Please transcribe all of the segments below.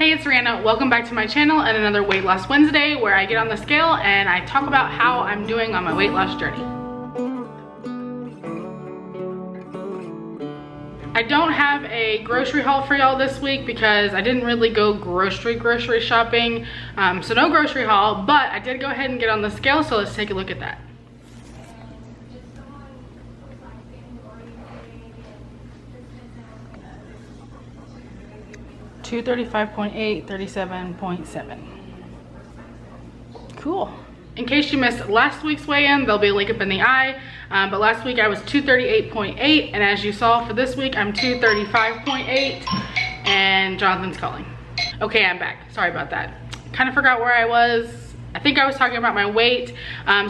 Hey, it's Rhianna. Welcome back to my channel and another Weight Loss Wednesday where I get on the scale and I talk about how I'm doing on my weight loss journey. I don't have a grocery haul for y'all this week because I didn't really go grocery shopping. So no grocery haul, but I did go ahead and get on the scale, so let's take a look at that. $235.8, 37.7. Cool. In case you missed last week's weigh-in, there'll be a link up in the eye. But last week I was 238.8, and as you saw for this week, I'm 235.8, and Jonathan's calling. Okay, I'm back. Sorry about that. Kind of forgot where I was. I think I was talking about my weight.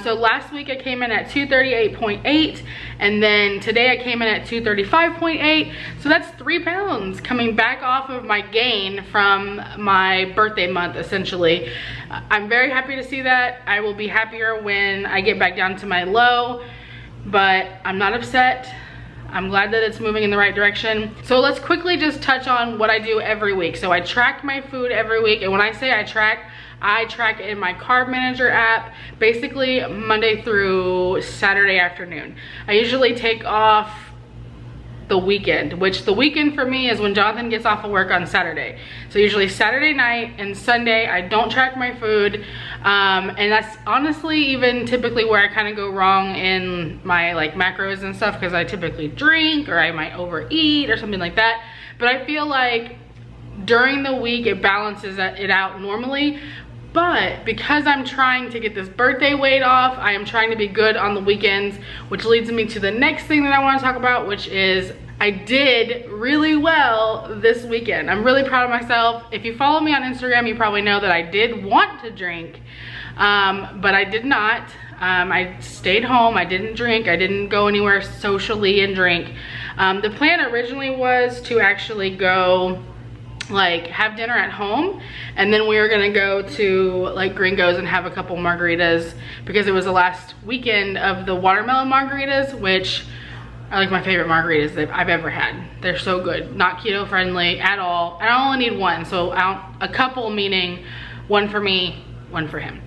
So last week I came in at 238.8, and then today I came in at 235.8. So that's 3 pounds coming back off of my gain from my birthday month, essentially. I'm very happy to see that. I will be happier when I get back down to my low, but I'm not upset. I'm glad that it's moving in the right direction. So let's quickly just touch on what I do every week. So I track my food every week, and when I say I track it in my Carb Manager app, basically Monday through Saturday afternoon. I usually take off the weekend, which the weekend for me is when Jonathan gets off of work on Saturday. So usually Saturday night and Sunday, I don't track my food. And that's honestly even typically where I kind of go wrong in my like macros and stuff, because I typically drink or I might overeat or something like that. But I feel like during the week it balances it out normally. But because I'm trying to get this birthday weight off, I am trying to be good on the weekends, which leads me to the next thing that I want to talk about, which is I did really well this weekend. I'm really proud of myself. If you follow me on Instagram, you probably know that I did want to drink, but I did not. I stayed home. I didn't drink. I didn't go anywhere socially and drink. The plan originally was to actually go like have dinner at home, and then we were gonna go to like Gringo's and have a couple margaritas, because it was the last weekend of the watermelon margaritas, which are like my favorite margaritas that I've ever had. They're so good, not keto friendly at all. I only need one, so a couple meaning one for me, one for him.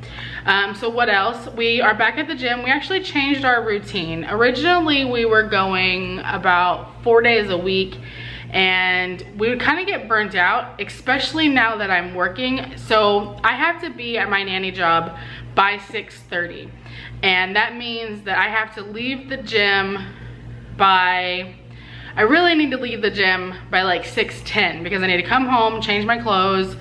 So what else? We are back at the gym. We actually changed our routine. Originally we were going about 4 days a week, and we would kind of get burnt out, especially now that I'm working. So I have to be at my nanny job by 6:30, and that means that I have to leave the gym by, I really need to leave the gym by like 6:10, because I need to come home, change my clothes,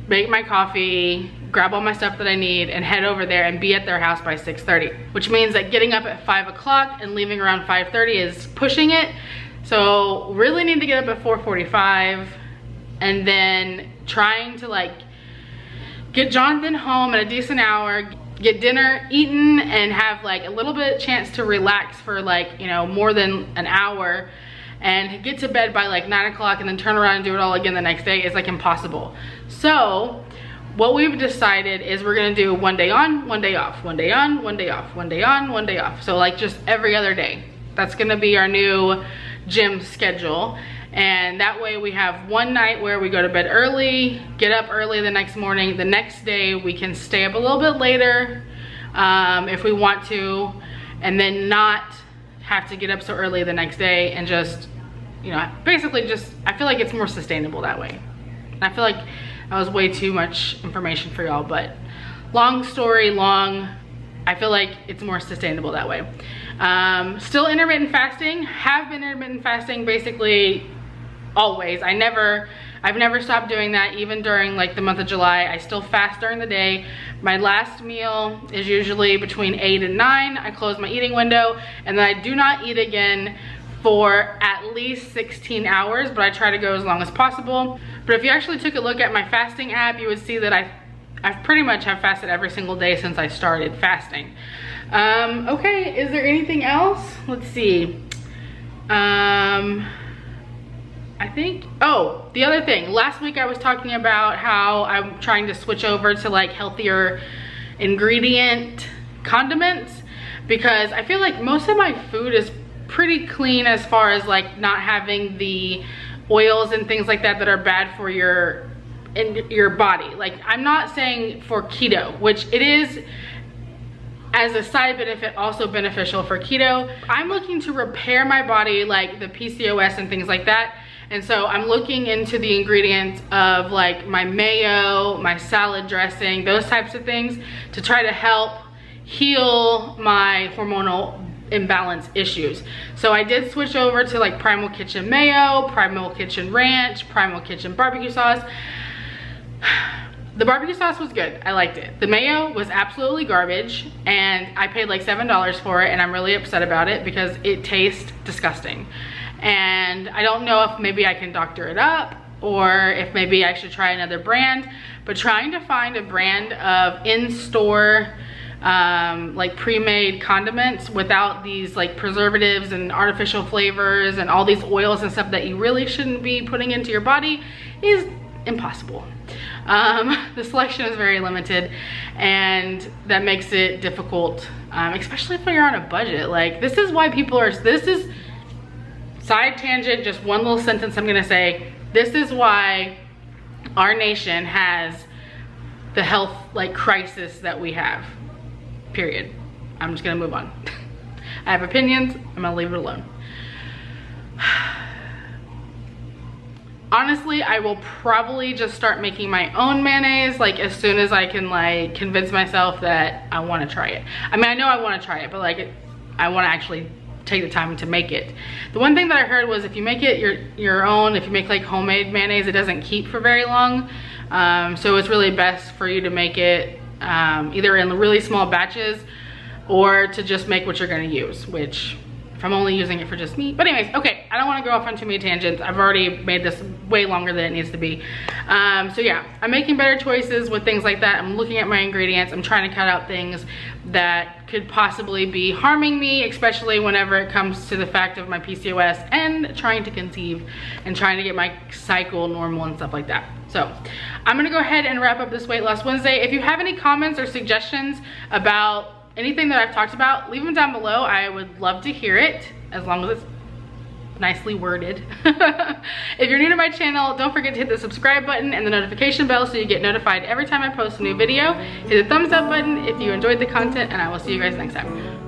make my coffee, grab all my stuff that I need, and head over there and be at their house by 6:30, which means that getting up at 5 o'clock and leaving around 5:30 is pushing it. So really need to get up at 4:45, and then trying to like get Jonathan home at a decent hour, get dinner eaten, and have like a little bit chance to relax for like, you know, more than an hour, and get to bed by like 9 o'clock, and then turn around and do it all again the next day is like impossible. So what we've decided is we're gonna do 1 day on, 1 day off, 1 day on, 1 day off, 1 day on, 1 day off. So like just every other day. That's gonna be our new gym schedule, and that way we have one night where we go to bed early, get up early the next morning. The next day we can stay up a little bit later if we want to, and then not have to get up so early the next day, and just, you know, basically just, I feel like it's more sustainable that way. And I feel like that was way too much information for y'all, but long story long, I feel like it's more sustainable that way. Still intermittent fasting, have been intermittent fasting basically always. I've never stopped doing that, even during like the month of July. I still fast during the day. My last meal is usually between 8 and 9. I close my eating window, and then I do not eat again for at least 16 hours, but I try to go as long as possible. But if you actually took a look at my fasting app, you would see that I pretty much have fasted every single day since I started fasting. Okay, is there anything else? Let's see. I think, oh, the other thing, last week I was talking about how I'm trying to switch over to like healthier ingredient condiments, because I feel like most of my food is pretty clean as far as like not having the oils and things like that that are bad for your body. Like, I'm not saying for keto, which it is as a side benefit also beneficial for keto. I'm looking to repair my body, like the PCOS and things like that. And so I'm looking into the ingredients of like my mayo, my salad dressing, those types of things to try to help heal my hormonal imbalance issues. So I did switch over to like Primal Kitchen mayo, Primal Kitchen ranch, Primal Kitchen barbecue sauce. The barbecue sauce was good. I liked it. The mayo was absolutely garbage, and I paid like $7 for it, and I'm really upset about it because it tastes disgusting. And I don't know if maybe I can doctor it up or if maybe I should try another brand, but trying to find a brand of in-store like pre-made condiments without these like preservatives and artificial flavors and all these oils and stuff that you really shouldn't be putting into your body is impossible. The selection is very limited, and that makes it difficult, especially if you're on a budget. Like, this is why people are, this is side tangent, just one little sentence I'm gonna say. This is why our nation has the health like crisis that we have, period. I'm just gonna move on. I have opinions, I'm gonna leave it alone. Honestly, I will probably just start making my own mayonnaise like as soon as I can like convince myself that I want to try it. I mean, I know I want to try it, but like I want to actually take the time to make it. The one thing that I heard was if you make it your own, if you make like homemade mayonnaise, it doesn't keep for very long. So it's really best for you to make it either in really small batches or to just make what you're going to use, which if I'm only using it for just me. But anyways, okay, I don't want to go off on too many tangents. I've already made this way longer than it needs to be. So yeah, I'm making better choices with things like that. I'm looking at my ingredients. I'm trying to cut out things that could possibly be harming me, especially whenever it comes to the fact of my PCOS and trying to conceive and trying to get my cycle normal and stuff like that. So I'm gonna go ahead and wrap up this Weight Loss Wednesday. If you have any comments or suggestions about anything that I've talked about, leave them down below. I would love to hear it, as long as it's nicely worded. If you're new to my channel, don't forget to hit the subscribe button and the notification bell so you get notified every time I post a new video. Hit the thumbs up button if you enjoyed the content, and I will see you guys next time.